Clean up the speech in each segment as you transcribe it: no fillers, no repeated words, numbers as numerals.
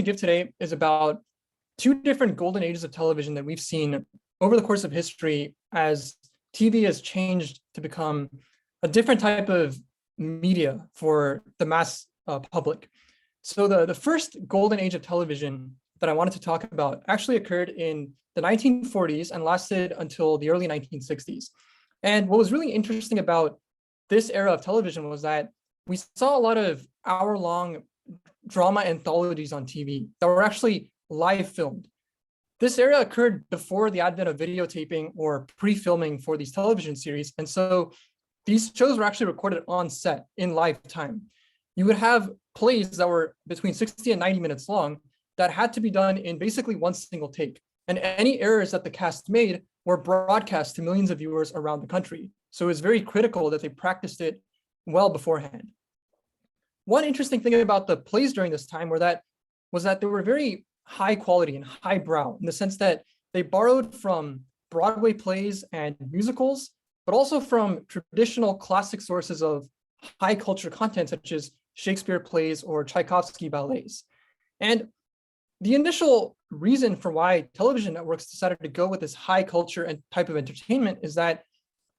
give today is about two different golden ages of television that we've seen over the course of history as TV has changed to become a different type of media for the mass public. So the first golden age of television that I wanted to talk about actually occurred in the 1940s and lasted until the early 1960s. And what was really interesting about this era of television was that we saw a lot of hour-long drama anthologies on TV that were actually live filmed. This era occurred before the advent of videotaping or pre-filming for these television series. And so these shows were actually recorded on set in live time. You would have plays that were between 60 and 90 minutes long that had to be done in basically one single take. And any errors that the cast made were broadcast to millions of viewers around the country. So it was very critical that they practiced it well beforehand. One interesting thing about the plays during this time was that they were very high quality and highbrow in the sense that they borrowed from Broadway plays and musicals, but also from traditional classic sources of high culture content, such as Shakespeare plays or Tchaikovsky ballets. And the initial reason for why television networks decided to go with this high culture and type of entertainment is that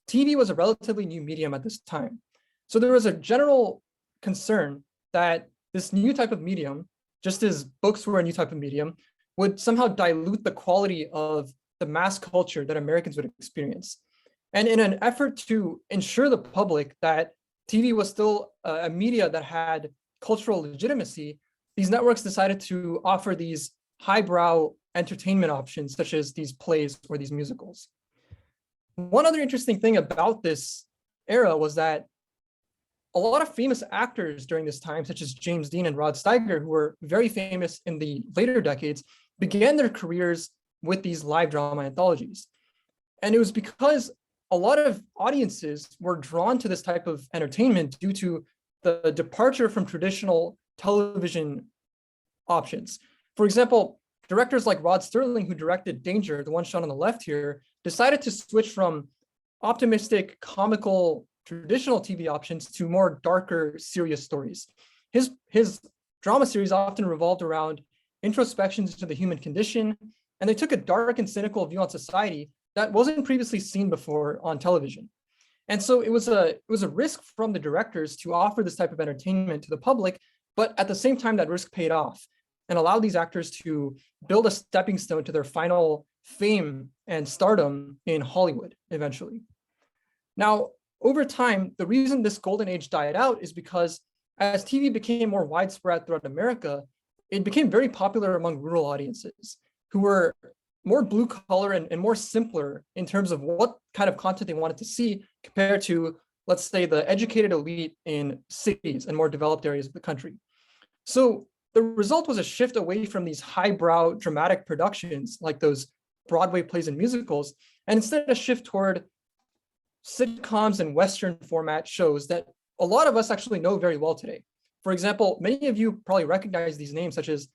TV was a relatively new medium at this time. So there was a general concern that this new type of medium, just as books were a new type of medium, would somehow dilute the quality of the mass culture that Americans would experience. And in an effort to ensure the public that TV was still a media that had cultural legitimacy, these networks decided to offer these highbrow entertainment options, such as these plays or these musicals. One other interesting thing about this era was that a lot of famous actors during this time, such as James Dean and Rod Steiger, who were very famous in the later decades, began their careers with these live drama anthologies. And it was because a lot of audiences were drawn to this type of entertainment due to the departure from traditional television options. For example, directors like Rod Serling, who directed Danger, the one shown on the left here, decided to switch from optimistic, comical, traditional TV options to more darker, serious stories. His drama series often revolved around introspections into the human condition, and they took a dark and cynical view on society that wasn't previously seen before on television. And so it was a risk from the directors to offer this type of entertainment to the public, but at the same time, that risk paid off and allowed these actors to build a stepping stone to their final fame and stardom in Hollywood eventually. Now, over time, the reason this golden age died out is because as TV became more widespread throughout America, it became very popular among rural audiences who were more blue collar and more simpler in terms of what kind of content they wanted to see compared to, let's say, the educated elite in cities and more developed areas of the country. So the result was a shift away from these highbrow dramatic productions like those Broadway plays and musicals, and instead a shift toward sitcoms and Western format shows that a lot of us actually know very well today. For example, many of you probably recognize these names such as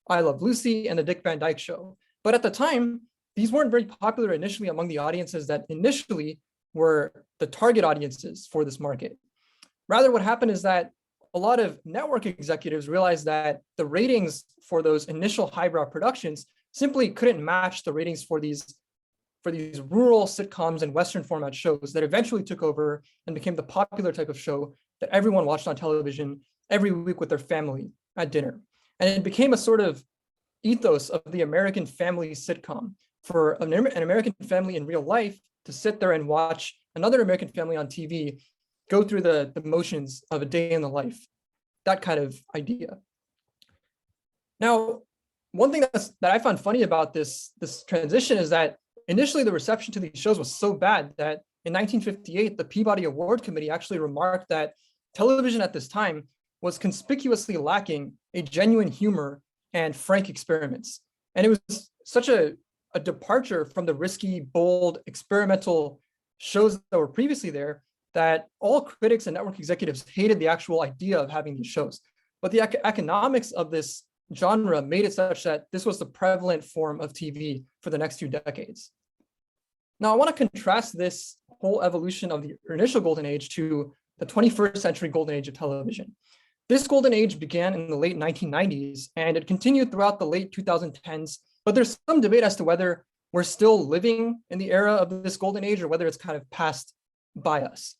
I Love Lucy and The Dick Van Dyke Show. But at the time, these weren't very popular initially among the audiences that initially were the target audiences for this market. Rather, what happened is that a lot of network executives realized that the ratings for those initial highbrow productions simply couldn't match the ratings for these rural sitcoms and Western format shows that eventually took over and became the popular type of show that everyone watched on television every week with their family at dinner. And it became a sort of ethos of the American family sitcom for an American family in real life to sit there and watch another American family on TV go through the motions of a day in the life, that kind of idea. Now, one thing that I found funny about this transition is that initially the reception to these shows was so bad that in 1958, the Peabody Award Committee actually remarked that television at this time was conspicuously lacking a genuine humor and frank experiments. And it was such a departure from the risky, bold, experimental shows that were previously there that all critics and network executives hated the actual idea of having these shows. But the economics of this genre made it such that this was the prevalent form of TV for the next 2 decades. Now, I want to contrast this whole evolution of the initial golden age to the 21st century golden age of television. This golden age began in the late 1990s and it continued throughout the late 2010s, but there's some debate as to whether we're still living in the era of this golden age or whether it's kind of passed by us.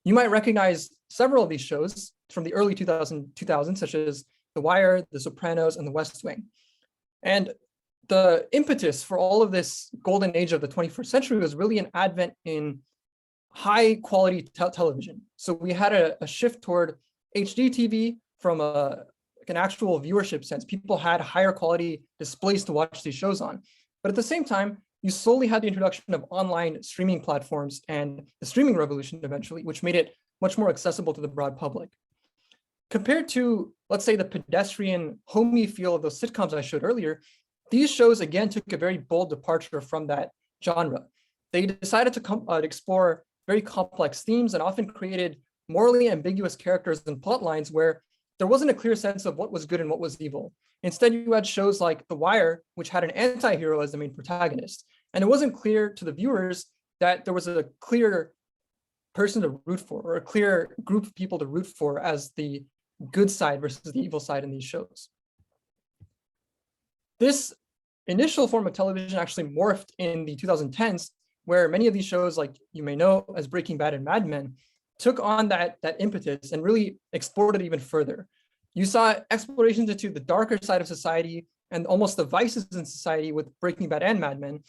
You might recognize several of these shows from the early 2000s, such as The Wire, The Sopranos, and The West Wing. And the impetus for all of this golden age of the 21st century was really an advent in high quality television. So we had a shift toward HD TV from an actual viewership sense. People had higher quality displays to watch these shows on. But at the same time, you slowly had the introduction of online streaming platforms and the streaming revolution eventually, which made it much more accessible to the broad public. Compared to, let's say, the pedestrian, homey feel of those sitcoms I showed earlier, these shows again took a very bold departure from that genre. They decided to explore very complex themes and often created morally ambiguous characters and plot lines where there wasn't a clear sense of what was good and what was evil. Instead, you had shows like The Wire, which had an anti-hero as the main protagonist. And it wasn't clear to the viewers that there was a clear person to root for or a clear group of people to root for as the good side versus the evil side in these shows. This initial form of television actually morphed in the 2010s, where many of these shows, like you may know as Breaking Bad and Mad Men, took on that impetus and really explored it even further. You saw explorations into the darker side of society and almost the vices in society with Breaking Bad and Mad Men.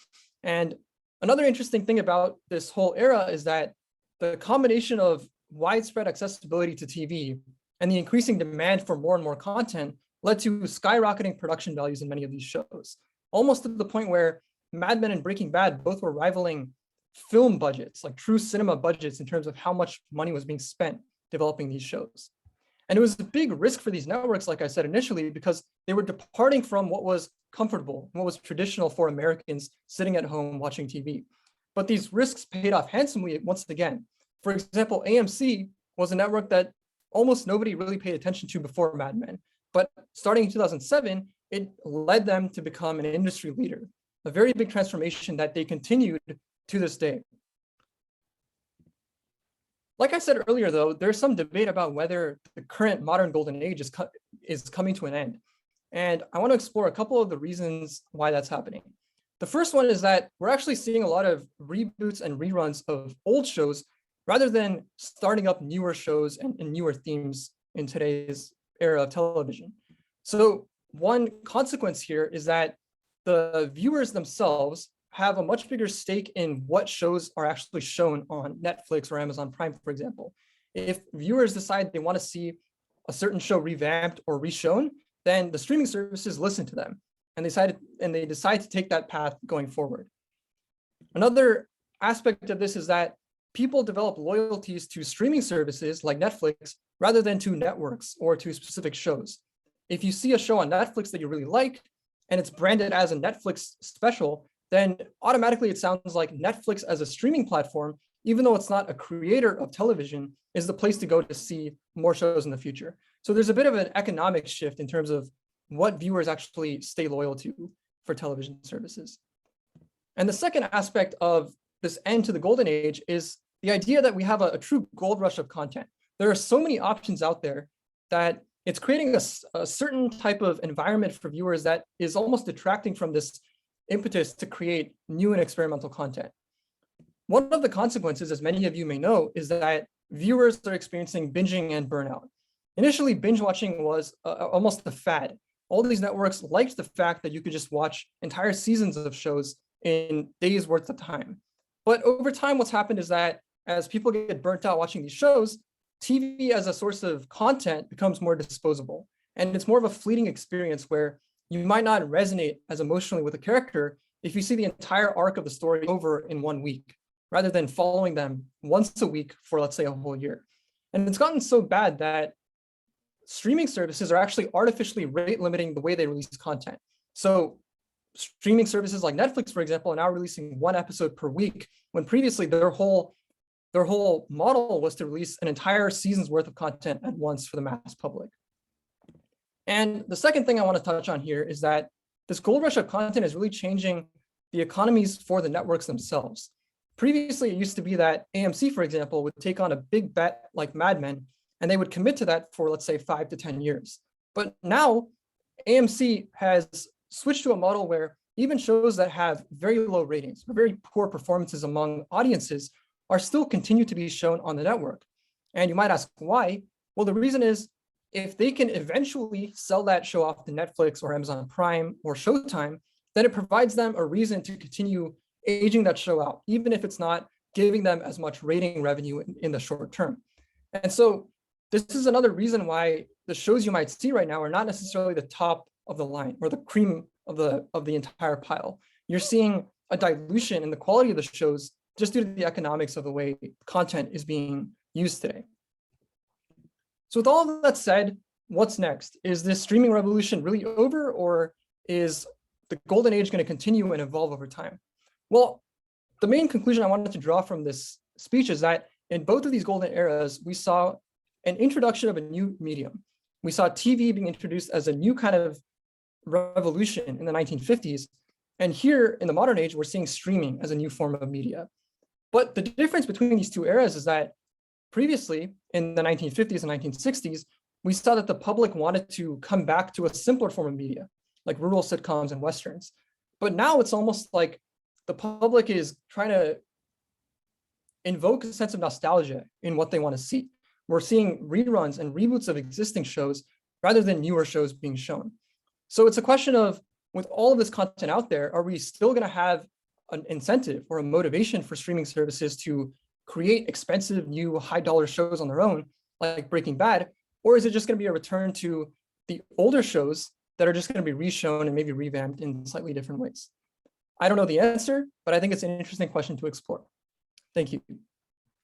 And another interesting thing about this whole era is that the combination of widespread accessibility to TV and the increasing demand for more and more content led to skyrocketing production values in many of these shows, almost to the point where Mad Men and Breaking Bad both were rivaling film budgets, like true cinema budgets in terms of how much money was being spent developing these shows. And it was a big risk for these networks, like I said initially, because they were departing from what was comfortable, what was traditional for Americans sitting at home watching TV. But these risks paid off handsomely once again. For example, AMC was a network that almost nobody really paid attention to before Mad Men. But starting in 2007, it led them to become an industry leader, a very big transformation that they continued to this day. Like I said earlier, though, there's some debate about whether the current modern golden age is coming to an end. And I want to explore a couple of the reasons why that's happening. The first one is that we're actually seeing a lot of reboots and reruns of old shows rather than starting up newer shows and newer themes in today's era of television. So one consequence here is that the viewers themselves have a much bigger stake in what shows are actually shown on Netflix or Amazon Prime, for example. If viewers decide they want to see a certain show revamped or reshown, then the streaming services listen to them and they decide to take that path going forward. Another aspect of this is that people develop loyalties to streaming services like Netflix rather than to networks or to specific shows. If you see a show on Netflix that you really like and it's branded as a Netflix special, then automatically it sounds like Netflix as a streaming platform, even though it's not a creator of television, is the place to go to see more shows in the future. So there's a bit of an economic shift in terms of what viewers actually stay loyal to for television services. And the second aspect of this end to the golden age is the idea that we have a true gold rush of content. There are so many options out there that it's creating a certain type of environment for viewers that is almost detracting from this impetus to create new and experimental content. One of the consequences, as many of you may know, is that viewers are experiencing binging and burnout. Initially, binge watching was almost a fad. All these networks liked the fact that you could just watch entire seasons of shows in days worth of time. But over time, what's happened is that as people get burnt out watching these shows, TV as a source of content becomes more disposable. And it's more of a fleeting experience where you might not resonate as emotionally with a character if you see the entire arc of the story over in 1 week, rather than following them once a week for, let's say, a whole year. And it's gotten so bad that streaming services are actually artificially rate limiting the way they release content. So streaming services like Netflix, for example, are now releasing 1 episode per week, when previously their whole model was to release an entire season's worth of content at once for the mass public. And the second thing I want to touch on here is that this gold rush of content is really changing the economies for the networks themselves. Previously, it used to be that AMC, for example, would take on a big bet like Mad Men and they would commit to that for, let's say, 5 to 10 years. But now AMC has switched to a model where even shows that have very low ratings, or very poor performances among audiences, are still continue to be shown on the network. And you might ask why? Well, the reason is if they can eventually sell that show off to Netflix or Amazon Prime or Showtime, then it provides them a reason to continue aging that show out, even if it's not giving them as much rating revenue in the short term. And so this is another reason why the shows you might see right now are not necessarily the top of the line or the cream of the entire pile. You're seeing a dilution in the quality of the shows just due to the economics of the way content is being used today. So with all of that said, what's next? Is this streaming revolution really over, or is the golden age going to continue and evolve over time? Well, the main conclusion I wanted to draw from this speech is that in both of these golden eras, we saw an introduction of a new medium. We saw TV being introduced as a new kind of revolution in the 1950s. And here in the modern age, we're seeing streaming as a new form of media. But the difference between these two eras is that previously in the 1950s and 1960s, we saw that the public wanted to come back to a simpler form of media, like rural sitcoms and Westerns. But now it's almost like the public is trying to invoke a sense of nostalgia in what they want to see. We're seeing reruns and reboots of existing shows rather than newer shows being shown. So it's a question of, with all of this content out there, are we still going to have an incentive or a motivation for streaming services to create expensive new high-dollar shows on their own, like Breaking Bad, or is it just going to be a return to the older shows that are just going to be reshown and maybe revamped in slightly different ways? I don't know the answer, but I think it's an interesting question to explore. Thank you.